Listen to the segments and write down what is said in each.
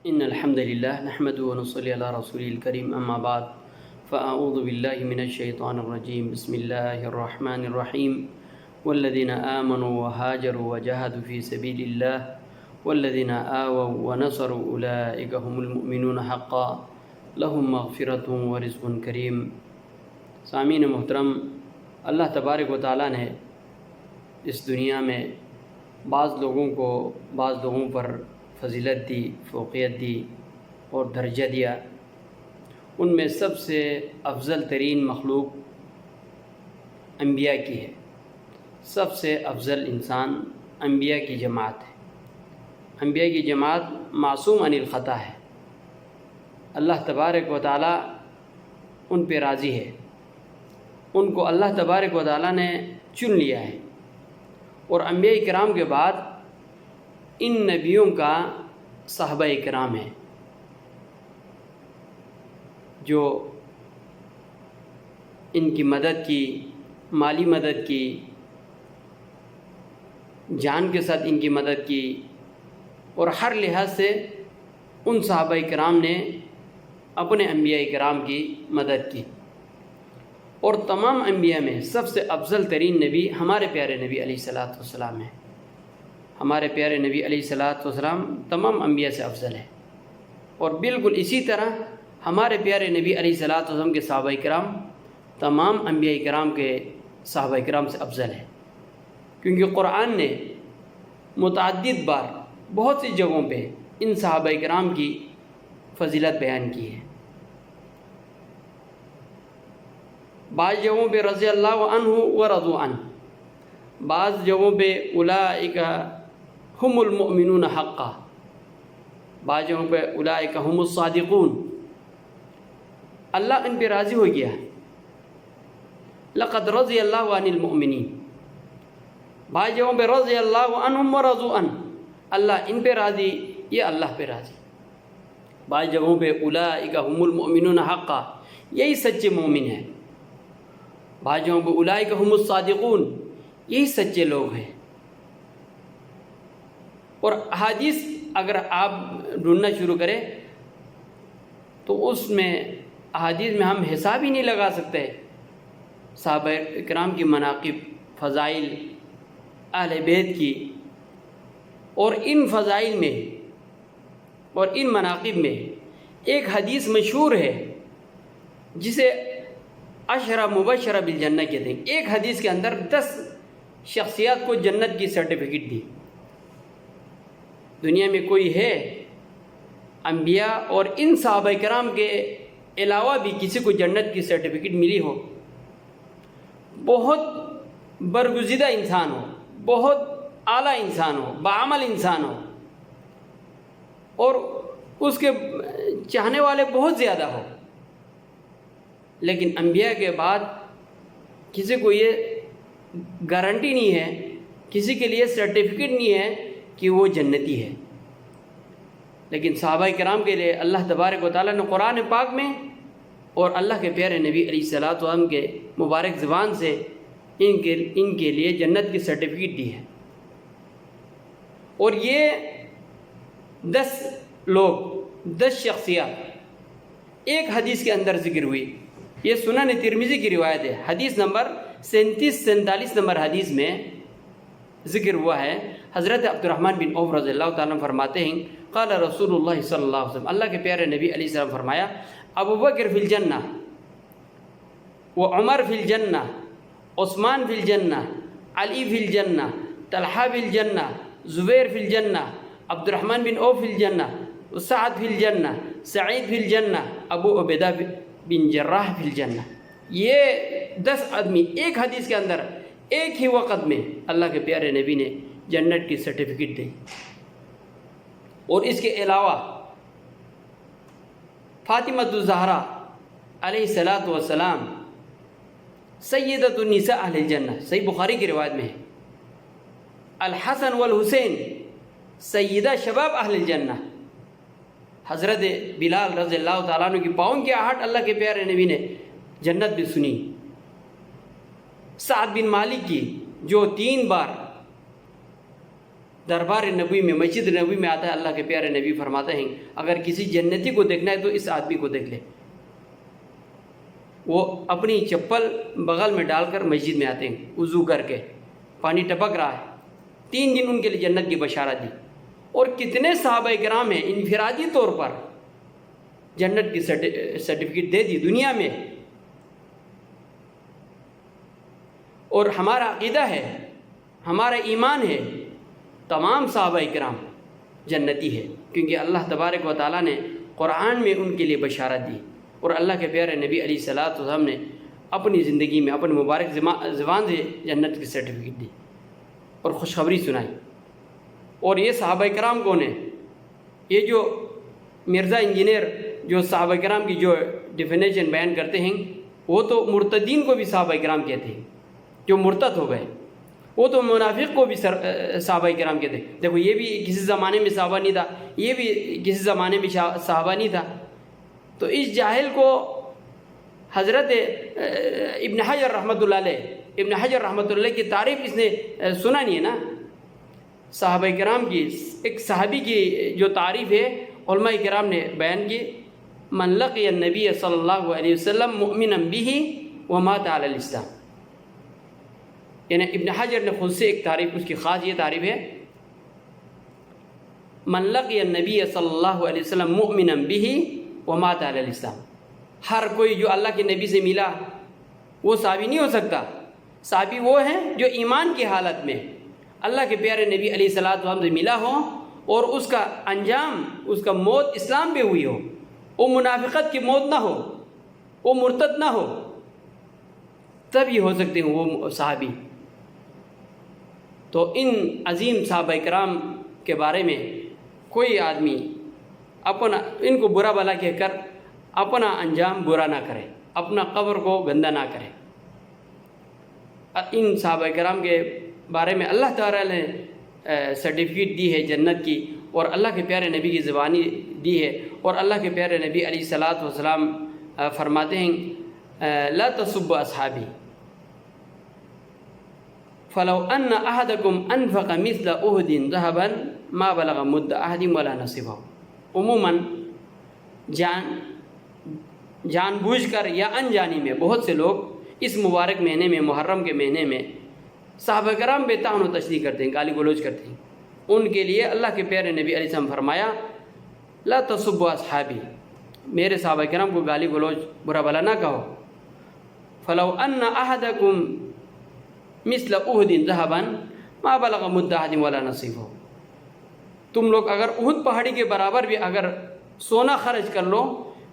ان الحمد للہ نحمده ونصلی علی رسول الکریم اما بعد فاعوذ باللہ من الشیطان الرجیم بسم اللہ الرحمن الرحیم والذین آمنوا وهاجروا وجاهدوا فی سبیل اللہ والذین آووا ونصروا اولئک هم المؤمنون حقا لهم مغفرۃ ورزق کریم۔ سامعین محترم، اللہ تبارک و تعالیٰ نے اس دنیا میں بعض لوگوں پر فضیلت دی، فوقیت دی اور درجہ دیا۔ ان میں سب سے افضل ترین مخلوق انبیاء کی ہے۔ سب سے افضل انسان انبیاء کی جماعت ہے۔ انبیاء کی جماعت معصوم عن الخطا ہے۔ اللہ تبارک و تعالیٰ ان پہ راضی ہے۔ ان کو اللہ تبارک و تعالیٰ نے چن لیا ہے، اور انبیاء کرام کے بعد ان نبیوں کا صحابہ کرام ہیں جو ان کی مدد کی، مالی مدد کی، جان کے ساتھ ان کی مدد کی، اور ہر لحاظ سے ان صحابہ کرام نے اپنے انبیاء کرام کی مدد کی۔ اور تمام انبیاء میں سب سے افضل ترین نبی ہمارے پیارے نبی علیہ الصلوۃ والسلام ہیں۔ ہمارے پیارے نبی علیہ الصلوۃ والسلام تمام انبیاء سے افضل ہے، اور بالکل اسی طرح ہمارے پیارے نبی علیہ الصلوۃ والسلام کے صحابہ کرام تمام انبیاء کرام کے صحابہ کرام سے افضل ہے، کیونکہ قرآن نے متعدد بار بہت سی جگہوں پہ ان صحابہ کرام کی فضیلت بیان کی ہے۔ بعض جگہوں پہ رضی اللہ عنہ و رضوا عنہ، بعض جگہوں پہ اولئک هم المؤمنون حقا، بعض جگہوں پہ اولئک هم الصادقون۔ اللہ ان پہ راضی ہو گیا، لقد رضی اللہ عن المؤمنین۔ بعض جگہوں پہ رضی اللہ عنہم ورضوا عنہ، اللہ ان پہ راضی، یہ اللہ پہ راضی۔ بعض جگہوں پہ اولئک هم المؤمنون حقا، یہی سچے مومن ہیں۔ بعض جگہوں پہ اولئک هم الصادقون، یہی سچے لوگ ہیں۔ اور احادیث اگر آپ ڈھونڈنا شروع کریں تو اس میں احادیث میں ہم حساب ہی نہیں لگا سکتے صحابہ کرام کی مناقب، فضائل، اہل بیت کی۔ اور ان فضائل میں اور ان مناقب میں ایک حدیث مشہور ہے جسے عشرہ مبشرہ بالجنہ کہتے ہیں۔ ایک حدیث کے اندر 10 شخصیات کو جنت کی سرٹیفکیٹ دی۔ دنیا میں کوئی ہے انبیاء اور ان صحابہ کرام کے علاوہ بھی کسی کو جنت کی سرٹیفکیٹ ملی ہو؟ بہت برگزیدہ انسان ہو، بہت اعلیٰ انسان ہو، بعمل انسان ہو، اور اس کے چاہنے والے بہت زیادہ ہو، لیکن انبیاء کے بعد کسی کو یہ گارنٹی نہیں ہے، کسی کے لیے سرٹیفکیٹ نہیں ہے کہ وہ جنتی ہے۔ لیکن صحابہ کرام کے لیے اللہ تبارک و تعالیٰ نے قرآن پاک میں اور اللہ کے پیارے نبی علیہ الصلوۃ والسلام کے مبارک زبان سے ان کے لیے جنت کی سرٹیفکیٹ دی ہے۔ اور یہ 10 لوگ، 10 شخصیات ایک حدیث کے اندر ذکر ہوئی۔ یہ سنن ترمذی کی روایت ہے، حدیث نمبر 37-47 نمبر حدیث میں ذکر ہوا ہے۔ حضرت عبدالرحمن بن عوف رضی اللہ تعالیٰ عنہ فرماتے ہیں، قال رسول اللہ صلی اللہ علیہ وسلم، اللہ کے پیارے نبی علیہ السلام فرمایا، ابو بکر فی الجنہ و عمر فی الجنہ، عثمان فی الجنہ، علی فی الجنہ، طلحہ فی الجنہ، زبیر فی الجنہ، عبدالرحمن بن عوف فی الجنہ، سعد فی الجنہ، سعید فی الجنہ، ابو عبیدہ بن جراح فی الجنہ۔ یہ 10 آدمی ایک حدیث کے اندر ایک ہی وقت میں اللہ کے پیارے نبی نے جنت کی سرٹیفکیٹ دی۔ اور اس کے علاوہ فاطمہ الزہرا علیہ الصلوۃ والسلام سیدۃ النساء اہل الجنہ، صحیح بخاری کی روایت میں ہے۔ الحسن والحسین سیدہ شباب اہل الجنہ۔ حضرت بلال رضی اللہ تعالیٰ عنہ کی پاؤں کی آہٹ اللہ کے پیارے نبی نے جنت بھی سنی۔ سعد بن مالک کی جو 3 بار دربار نبوی میں، مسجد نبوی میں آتا ہے، اللہ کے پیارے نبی فرماتے ہیں اگر کسی جنتی کو دیکھنا ہے تو اس آدمی کو دیکھ لے۔ وہ اپنی چپل بغل میں ڈال کر مسجد میں آتے ہیں وضو کر کے، پانی ٹپک رہا ہے، 3 دن ان کے لیے جنت کی بشارت دی۔ اور کتنے صحابہ کرام ہیں انفرادی طور پر جنت کی سرٹیفکیٹ دے دی دنیا میں۔ اور ہمارا عقیدہ ہے، ہمارا ایمان ہے، تمام صحابہ کرام جنتی ہے، کیونکہ اللہ تبارک و تعالیٰ نے قرآن میں ان کے لیے بشارت دی، اور اللہ کے پیارے نبی علیہ الصلوۃ والسلام نے اپنی زندگی میں اپنی مبارک زبان سے جنت کی سرٹیفکیٹ دی اور خوشخبری سنائی۔ اور یہ صحابہ کرام کون ہیں؟ یہ جو مرزا انجینئر جو صحابہ کرام کی جو ڈیفینیشن بیان کرتے ہیں، وہ تو مرتدین کو بھی صحابہ کرام کہتے ہیں، جو مرتد ہو گئے۔ وہ تو منافق کو بھی صحابہ کرام کہتے ہیں۔ دیکھو یہ بھی کسی زمانے میں صحابہ نہیں تھا، یہ بھی کسی زمانے میں صحابہ نہیں تھا۔ تو اس جاہل کو حضرت ابن حجر رحمۃ اللہ علیہ کی تعریف اس نے سنا نہیں ہے نا۔ صحابہ کرام کی ایک صحابی کی جو تعریف ہے علماء کرام نے بیان کی، من لقی النبی صلی اللہ علیہ وسلم مؤمنا بہ ومات علی الاسلام۔ یعنی ابن حجر نے خود سے ایک تعریف، اس کی خاص یہ تعریف ہے، من لقی النبی صلی اللہ علیہ وسلم مؤمنا بہ ومات علی الاسلام۔ ہر کوئی جو اللہ کے نبی سے ملا وہ صحابی نہیں ہو سکتا۔ صحابی وہ ہیں جو ایمان کی حالت میں اللہ کے پیارے نبی علیہ الصلوۃ والسلام سے ملا ہو اور اس کا انجام، اس کا موت اسلام پہ ہوئی ہو، وہ منافقت کی موت نہ ہو، وہ مرتد نہ ہو، تب یہ ہو سکتے ہیں وہ صحابی۔ تو ان عظیم صحابہ کرام کے بارے میں کوئی آدمی ان کو برا بھلا کہہ کر اپنا انجام برا نہ کرے، اپنا قبر کو گندہ نہ کرے۔ ان صحابہ کرام کے بارے میں اللہ تعالیٰ نے سرٹیفکیٹ دی ہے جنت کی، اور اللہ کے پیارے نبی کی زبانی دی ہے، اور اللہ کے پیارے نبی علیہ الصلوۃ والسلام فرماتے ہیں لا تسبوا اصحابی فلو ان احدکم انفق مثل احد ذهبا ما بلغ مد احدهم ولا نصفه۔ عموماً جان بوجھ کر یا انجانی میں بہت سے لوگ اس مبارک مہینے میں، محرم کے مہینے میں صحابہ کرام بے طعن و تشریح کرتے ہیں، گالی گلوچ کرتے ہیں۔ ان کے لیے اللہ کے پیارے نبی علیہ السلام فرمایا لا تسبوا اصحابی، میرے صحابہ کرام کو گالی گلوچ برا بھلا نہ کہو۔ فلو ان احدکم مثل احد ذهبا ما بلغ مد احد ولا نصفه۔ تم لوگ اگر احد پہاڑی کے برابر بھی اگر سونا خرچ کر لو،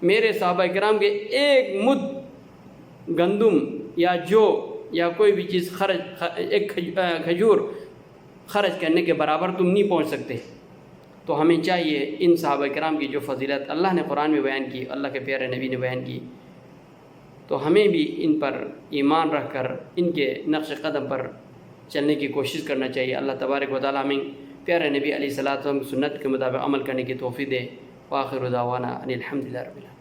میرے صحابہ کرام کے ایک مد گندم یا جو یا کوئی بھی چیز ایک کھجور خرچ کرنے کے برابر تم نہیں پہنچ سکتے۔ تو ہمیں چاہیے ان صحابہ کرام کی جو فضیلت اللہ نے قرآن میں بیان کی، اللہ کے پیارے نبی نے بیان کی، تو ہمیں بھی ان پر ایمان رکھ کر ان کے نقش قدم پر چلنے کی کوشش کرنا چاہیے۔ اللہ تبارک و تعالیٰ ہمیں پیارے نبی علیہ الصلوۃ والسلام کی سنت کے مطابق عمل کرنے کی توفیق دے۔ وآخر دعوانا ان الحمد للہ رب العالمین۔